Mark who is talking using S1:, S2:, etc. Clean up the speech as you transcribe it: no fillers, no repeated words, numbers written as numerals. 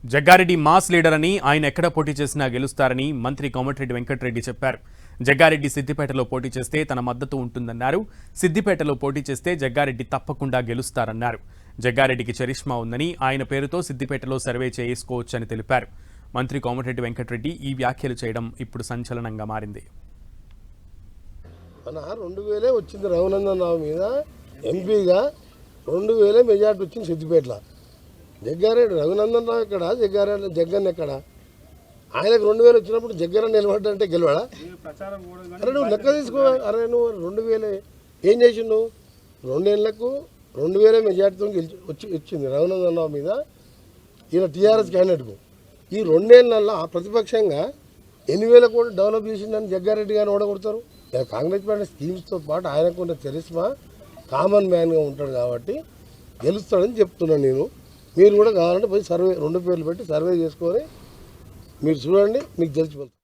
S1: Jaggareddy mass leader అని ఆయన ఎక్కడ పోటీ చేసినా గెలుస్తారని మంత్రి కోమటిరెడ్డి వెంకటరెడ్డి చెప్పారు. జగ్గారెడ్డి సిద్దిపేటలో పోటీ చేస్తే తన మద్దతు ఉంటుందన్నారు. సిద్దిపేటలో పోటీ చేస్తే జగ్గారెడ్డి తప్పకుండా గెలుస్తారన్నారు. జగ్గారెడ్డికి చరిష్మా ఉందని ఆయన పేరుతో సిద్దిపేటలో సర్వే చేసుకోవచ్చని తెలిపారు. మంత్రి కోమటిరెడ్డి వెంకటరెడ్డి ఈ వ్యాఖ్యలు చేయడం ఇప్పుడు సంచలనంగా మారింది.
S2: మన 2000 వచ్చింది రఘునందన్ రావు మీద ఎంపీగా 2000 మెజార్టీ వచ్చింది సిద్దిపేటలో. జగ్గారెడ్డి రఘునందన్ రావు ఎక్కడ, జగ్గన్ ఎక్కడ? ఆయనకు 2000 వచ్చినప్పుడు జగ్గన్ నిలబడ్డంటే గెలవాడా? అరే నువ్వు లెక్క తీసుకో. అరే నువ్వు 2000 ఏం చేసిండు? 2 ఏళ్లకు 2000 మెజార్టీతో వచ్చింది రఘునందన్ రావు మీద ఈయన టీఆర్ఎస్ క్యాండిడేట్కు. ఈ 2 ఏళ్ళల్లో ప్రతిపక్షంగా 8000 కోట్లు డెవలప్ చేసిందని జగ్గారెడ్డి గారిని ఓడగొడతారు. కాంగ్రెస్ పార్టీ స్కీమ్స్తో పాటు ఆయనకున్న చరిష్మా కామన్ మ్యాన్గా ఉంటాడు కాబట్టి గెలుస్తాడని చెప్తున్నాను నేను. మీరు కూడా కావాలంటే పోయి సర్వే 2 పేర్లు పెట్టి సర్వే చేసుకొని మీరు చూడండి, మీకు తెలిసిపోతుంది.